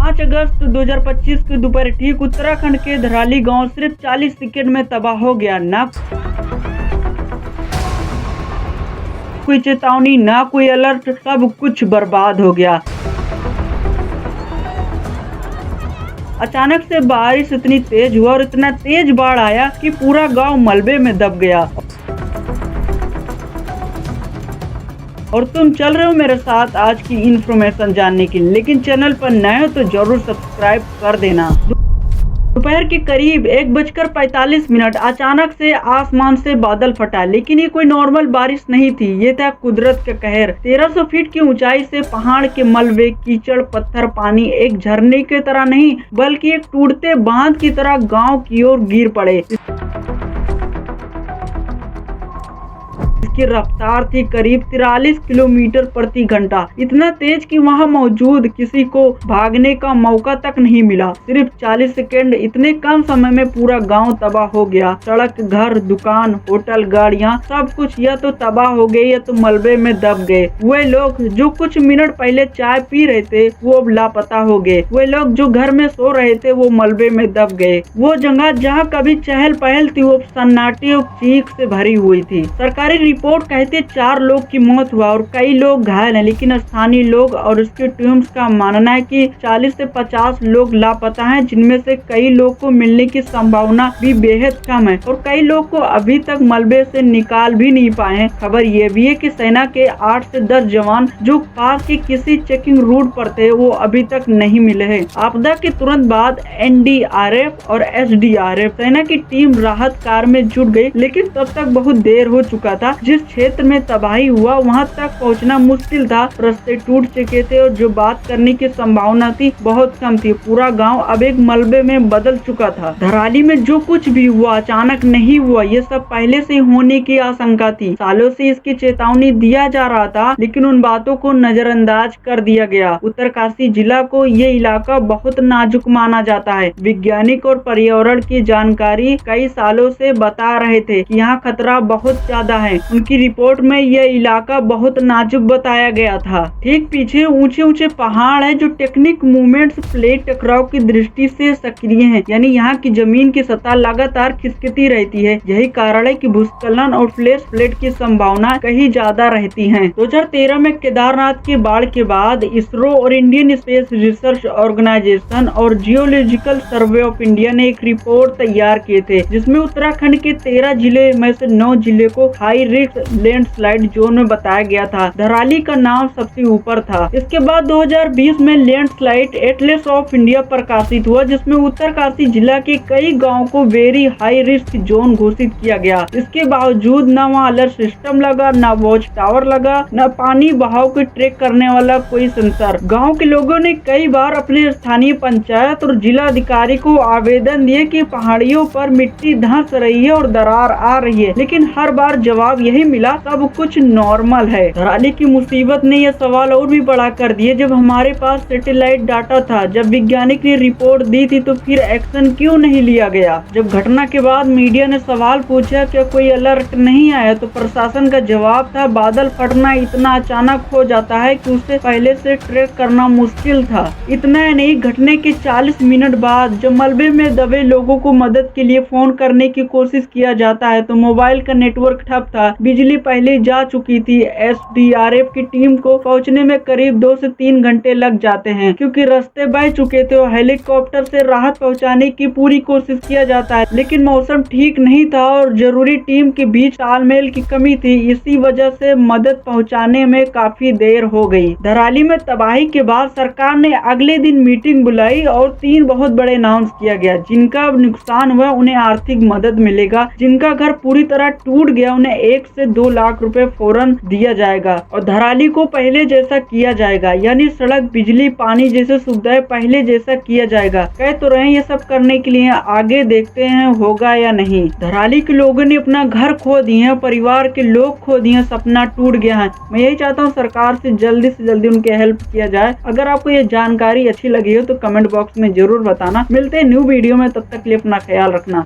5 अगस्त 2025 की दोपहर ठीक उत्तराखंड के धराली गांव सिर्फ 40 सेकंड में तबाह हो गया। ना कोई चेतावनी, ना कोई अलर्ट, सब कुछ बर्बाद हो गया। अचानक से बारिश इतनी तेज हुआ और इतना तेज बाढ़ आया कि पूरा गांव मलबे में दब गया। और तुम चल रहे हो मेरे साथ आज की इन्फॉर्मेशन जानने के लिए, लेकिन चैनल पर नए हो तो जरूर सब्सक्राइब कर देना। दोपहर के करीब 1:45 अचानक से आसमान से बादल फटा, लेकिन ये कोई नॉर्मल बारिश नहीं थी। ये था कुदरत का कहर। 1300 फीट की ऊंचाई से पहाड़ के मलबे, कीचड़, पत्थर, पानी एक झरने की तरह नहीं बल्कि एक टूटते बांध की तरह गांव की ओर गिर पड़े। की रफ्तार थी करीब 43 किलोमीटर प्रति घंटा, इतना तेज कि वहां मौजूद किसी को भागने का मौका तक नहीं मिला। सिर्फ 40 सेकंड, इतने कम समय में पूरा गांव तबाह हो गया। सड़क, घर, दुकान, होटल, गाड़ियां, सब कुछ या तो तबाह हो गए या तो मलबे में दब गए। वे लोग जो कुछ मिनट पहले चाय पी रहे थे वो अब लापता हो गए। वे लोग जो घर में सो रहे थे वो मलबे में दब गए। वो जगह जहाँ कभी चहल पहल थी वो सन्नाटे और चीख से भरी हुई थी। सरकारी रिपोर्ट कहते 4 लोग की मौत हुआ और कई लोग घायल हैं, लेकिन स्थानीय लोग और उसके टीम्स का मानना है कि 40 से 50 लोग लापता हैं, जिनमें से कई लोग को मिलने की संभावना भी बेहद कम है और कई लोग को अभी तक मलबे से निकाल भी नहीं पाए हैं। खबर ये भी है कि सेना के 8 से 10 जवान जो पास के किसी चेकिंग रूट पर थे वो अभी तक नहीं मिले हैं। आपदा के तुरंत बाद NDRF और SDRF सेना की टीम राहत कार्य में जुट गई, लेकिन तब तक बहुत देर हो चुका था। जिस क्षेत्र में तबाही हुआ वहां तक पहुंचना मुश्किल था। रास्ते टूट चुके थे और जो बात करने की संभावना थी बहुत कम थी। पूरा गांव अब एक मलबे में बदल चुका था। धराली में जो कुछ भी हुआ अचानक नहीं हुआ, ये सब पहले से होने की आशंका थी। सालों से इसकी चेतावनी दिया जा रहा था, लेकिन उन बातों को नजरअंदाज कर दिया गया। उत्तरकाशी जिला को ये इलाका बहुत नाजुक माना जाता है। वैज्ञानिक और पर्यावरण की जानकारी कई सालों से बता रहे थे कि यहाँ खतरा बहुत ज्यादा है। उनकी रिपोर्ट में यह इलाका बहुत नाजुक बताया गया था। ठीक पीछे ऊंचे ऊंचे पहाड़ है जो टेक्टोनिक मूवमेंट्स, प्लेट टकराव की दृष्टि से सक्रिय हैं, यानी यहाँ की जमीन की सतह लगातार खिसकती रहती है। यही कारण है कि भूस्खलन और फ्लैश फ्लड की संभावना कहीं ज्यादा रहती है। 2013 में केदारनाथ की बाढ़ के बाद इसरो और इंडियन स्पेस रिसर्च ऑर्गेनाइजेशन और जियोलॉजिकल सर्वे ऑफ इंडिया ने एक रिपोर्ट तैयार किए थे, जिसमें उत्तराखंड के 13 जिले में से 9 जिले को हाई रिस्क लैंडस्लाइड जोन में बताया गया था। धराली का नाम सबसे ऊपर था। इसके बाद 2020 में लैंडस्लाइड एटलस ऑफ इंडिया प्रकाशित हुआ, जिसमें उत्तरकाशी जिला के कई गांवों को वेरी हाई रिस्क जोन घोषित किया गया। इसके बावजूद न वहाँ अलर्ट सिस्टम लगा, न वॉच टावर लगा, न पानी बहाव को ट्रैक करने वाला कोई सेंसर। गाँव के लोगों ने कई बार अपने स्थानीय पंचायत और जिला अधिकारी को आवेदन दिए कि पहाड़ियों पर मिट्टी धंस रही है और दरार आ रही है, लेकिन हर बार जवाब यही मिला, सब कुछ नॉर्मल है। धराली की मुसीबत ने यह सवाल और भी बड़ा कर दिए। जब हमारे पास सैटेलाइट डाटा था, जब वैज्ञानिक ने रिपोर्ट दी थी, तो फिर एक्शन क्यों नहीं लिया गया? जब घटना के बाद मीडिया ने सवाल पूछा क्या कोई अलर्ट नहीं आया, तो प्रशासन का जवाब था बादल फटना इतना अचानक हो जाता है कि उसे पहले से ट्रैक करना मुश्किल था। इतना नहीं, घटने के 40 मिनट बाद जब मलबे में दबे लोगों को मदद के लिए फोन करने की कोशिश किया जाता है तो मोबाइल का नेटवर्क ठप था, बिजली पहले जा चुकी थी। SDRF की टीम को पहुंचने में करीब 2 से 3 घंटे लग जाते हैं, क्योंकि रास्ते बह चुके थे और हेलीकॉप्टर से राहत पहुंचाने की पूरी कोशिश किया जाता है, लेकिन मौसम ठीक नहीं था और जरूरी टीम के बीच तालमेल की कमी थी। इसी वजह से मदद पहुंचाने में काफी देर हो गई। धराली में तबाही के बाद सरकार ने अगले दिन मीटिंग बुलाई और 3 बहुत बड़े अनाउंस किया गया। जिनका नुकसान हुआ उन्हें आर्थिक मदद मिलेगा, जिनका घर पूरी तरह टूट गया उन्हें 1 से 2 लाख रुपए फौरन दिया जाएगा और धराली को पहले जैसा किया जाएगा, यानी सड़क, बिजली, पानी जैसे सुविधाएं पहले जैसा किया जाएगा। कह तो रहे हैं ये सब करने के लिए, आगे देखते हैं होगा या नहीं। धराली के लोगों ने अपना घर खो दिए, परिवार के लोग खो दिए, सपना टूट गया है। मैं यही चाहता हूँ सरकार से जल्दी उनके हेल्प किया जाए। अगर आपको ये जानकारी अच्छी लगी हो तो कमेंट बॉक्स में जरूर बताना। मिलते हैं न्यू वीडियो में, तब तक के लिए अपना ख्याल रखना।